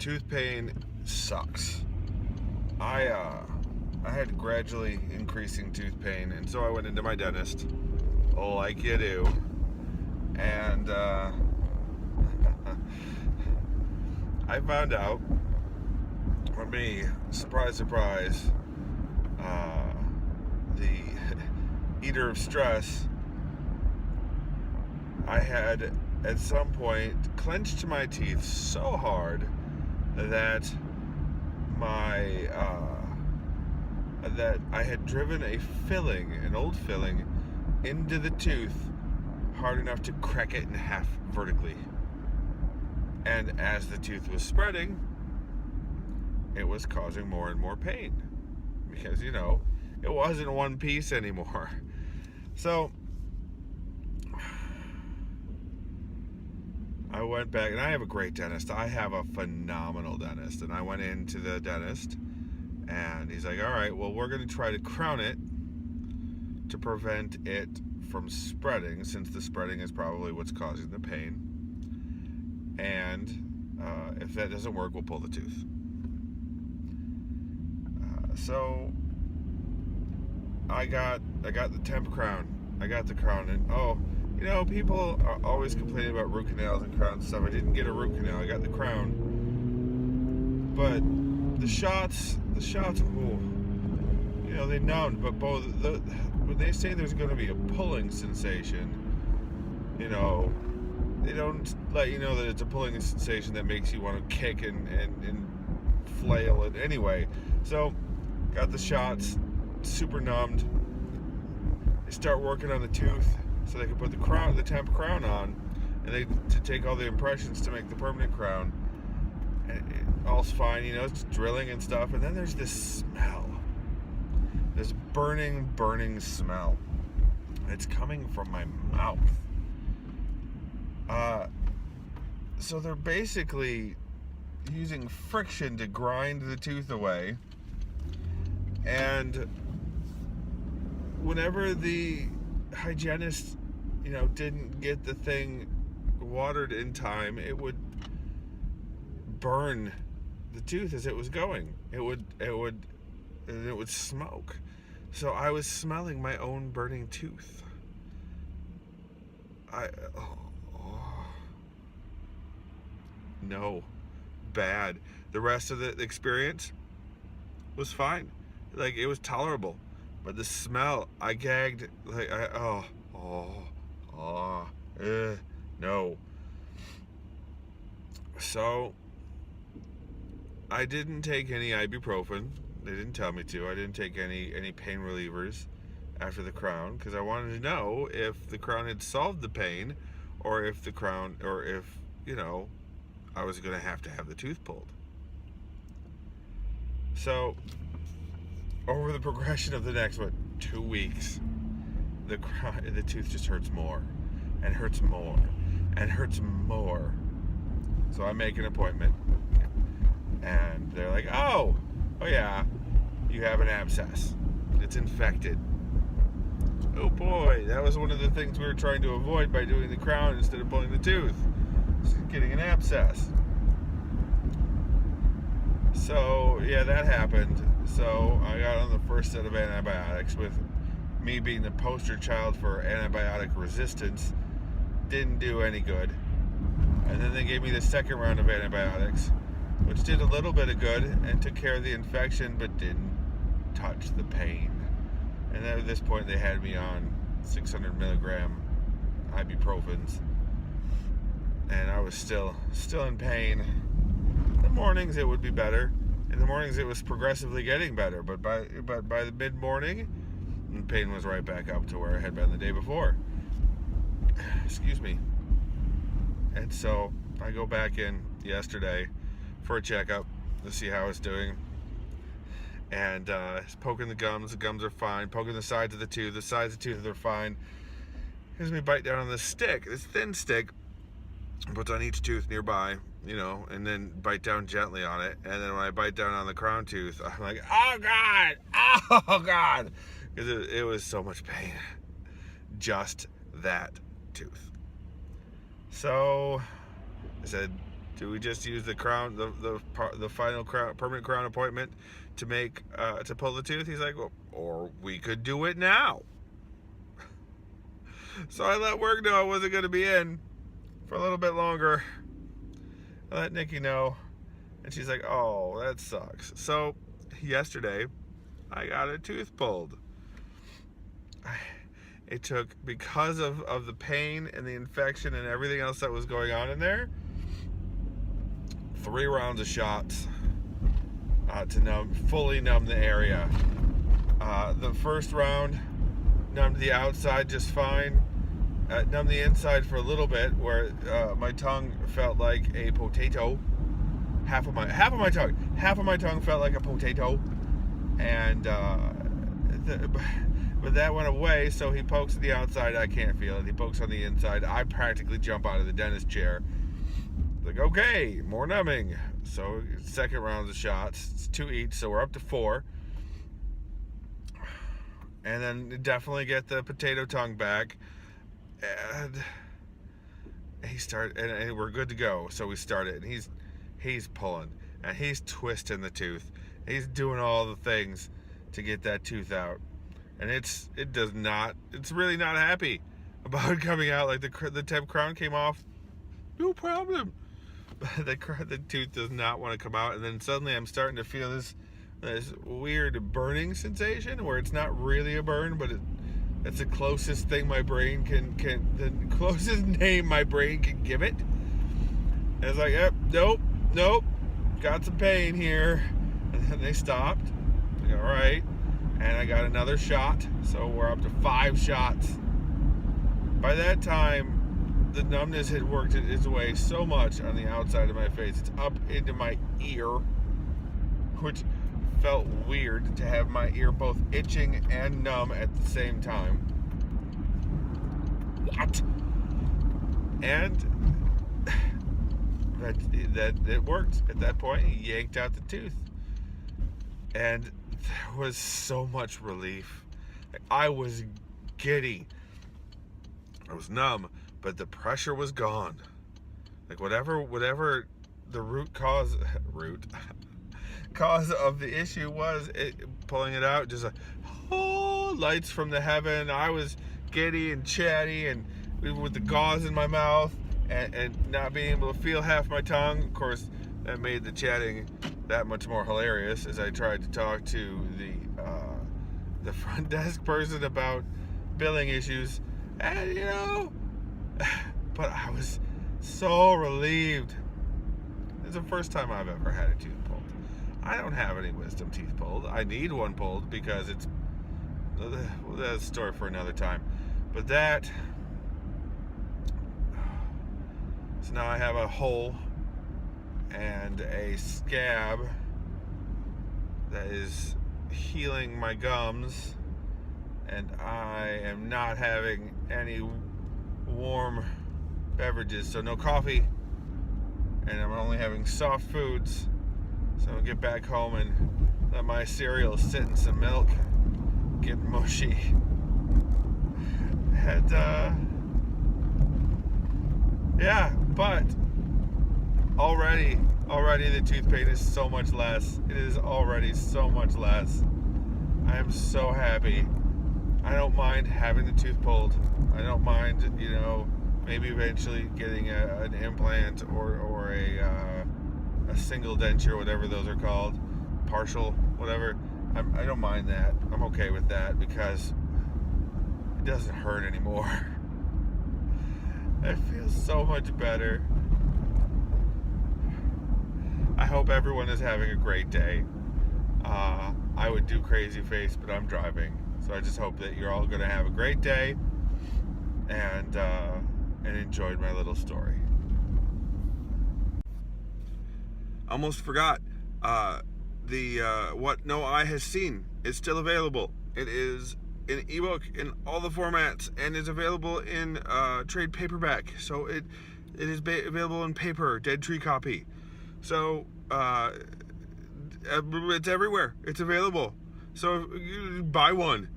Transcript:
tooth pain sucks. I had gradually increasing tooth pain, and so I went into my dentist, like you do, and I found out, for me, surprise, surprise, the eater of stress, I had at some point clenched my teeth so hard that that I had driven an old filling, into the tooth hard enough to crack it in half vertically. And as the tooth was spreading, it was causing more and more pain because, it wasn't one piece anymore. So I went back, and I have a great dentist. I have a phenomenal dentist. And I went into the dentist, and he's like, all right, well, we're going to try to crown it to prevent it from spreading, since the spreading is probably what's causing the pain. And if that doesn't work, we'll pull the tooth. So I got the temp crown. I got the crown, and people are always complaining about root canals and crowns and stuff. I didn't get a root canal. I got the crown. But the shots, they numbed. But when they say there's going to be a pulling sensation, they don't let you know that it's a pulling sensation that makes you want to kick and flail it anyway. So, got the shots, super numbed. They start working on the tooth so they can put the temp crown on, and to take all the impressions to make the permanent crown. And all's fine, it's drilling and stuff. And then there's this smell, this burning smell. It's coming from my mouth. So they're basically using friction to grind the tooth away. And whenever the hygienist, didn't get the thing watered in time, it would burn the tooth as it was going. It would smoke. So I was smelling my own burning tooth. No, bad. The rest of the experience was fine. Like, it was tolerable. But the smell, I gagged. Like, no. So, I didn't take any ibuprofen. They didn't tell me to. I didn't take any pain relievers after the crown, because I wanted to know if the crown had solved the pain, or if I was going to have the tooth pulled. So, over the progression of the next 2 weeks, the tooth just hurts more and hurts more and hurts more. So I make an appointment, and they're like, oh yeah, you have an abscess. It's infected. Oh boy, that was one of the things we were trying to avoid by doing the crown instead of pulling the tooth. Getting an abscess. So yeah, that happened. So I got on the first set of antibiotics, with me being the poster child for antibiotic resistance. Didn't do any good. And then they gave me the second round of antibiotics, which did a little bit of good and took care of the infection, but didn't touch the pain. And at this point they had me on 600 milligram ibuprofens, and I was still in pain. In the mornings it would be better. In the mornings it was progressively getting better, but by the mid-morning, the pain was right back up to where I had been the day before. Excuse me. And so I go back in yesterday for a checkup to see how it's doing. And poking the gums are fine. Poking the sides of the tooth are fine. Gives me a bite down on this stick, this thin stick, puts on each tooth nearby, and then bite down gently on it. And then when I bite down on the crown tooth, I'm like, oh God, because it was so much pain. Just that tooth. So I said, Do we just use the crown, the final crown, permanent crown appointment to make to pull the tooth? He's like, well, or we could do it now. So I let work know I wasn't going to be in for a little bit longer. I let Nikki know, and she's like, oh, that sucks. So yesterday, I got a tooth pulled. It took, because of the pain and the infection and everything else that was going on in there, 3 rounds of shots to fully numb the area. The first round numbed the outside just fine. Numbed the inside for a little bit, where my tongue felt like a potato. Half of my tongue felt like a potato, and but that went away. So he pokes at the outside, I can't feel it. He pokes on the inside, I practically jump out of the dentist chair. Like, okay, more numbing. So second round of shots, it's 2 each, so we're up to 4. And then definitely get the potato tongue back. And he started, and we're good to go. So we started, and he's pulling, and he's twisting the tooth. He's doing all the things to get that tooth out, and it's really not happy about coming out. Like the temp crown came off, no problem. But the tooth does not want to come out, and then suddenly I'm starting to feel this weird burning sensation where it's not really a burn, but it's the closest thing my brain the closest name my brain can give it. And it's like, yep, nope, got some pain here. And then they stopped. Like, all right. And I got another shot, so we're up to 5 shots. By that time, the numbness had worked its way so much on the outside of my face. It's up into my ear, which felt weird to have my ear both itching and numb at the same time. What? And that it worked at that point. He yanked out the tooth, and there was so much relief. I was giddy. I was numb, but the pressure was gone. Like whatever the cause of the issue was, pulling it out, just lights from the heaven. I was giddy and chatty, and with the gauze in my mouth, and not being able to feel half my tongue. Of course, that made the chatting that much more hilarious as I tried to talk to the front desk person about billing issues, and but I was so relieved. It's the first time I've ever had a tooth pulled. I don't have any wisdom teeth pulled. I need one pulled because that's a story for another time. But so now I have a hole and a scab that is healing my gums, and I am not having any warm beverages, so no coffee, and I'm only having soft foods. So I'll get back home and let my cereal sit in some milk, get mushy, and yeah, but already the tooth pain is so much less. It is already so much less. I am so happy. I don't mind having the tooth pulled. I don't mind, maybe eventually getting an implant or a single denture, whatever those are called, partial, whatever. I don't mind that. I'm okay with that because it doesn't hurt anymore. It feels so much better. I hope everyone is having a great day. I would do crazy face, but I'm driving, so I just hope that you're all going to have a great day and enjoyed my little story. Almost forgot. The What No Eye Has Seen is still available. It is an ebook in all the formats and is available in trade paperback. So it is available in paper, dead tree copy. So it's everywhere. It's available. So you buy one.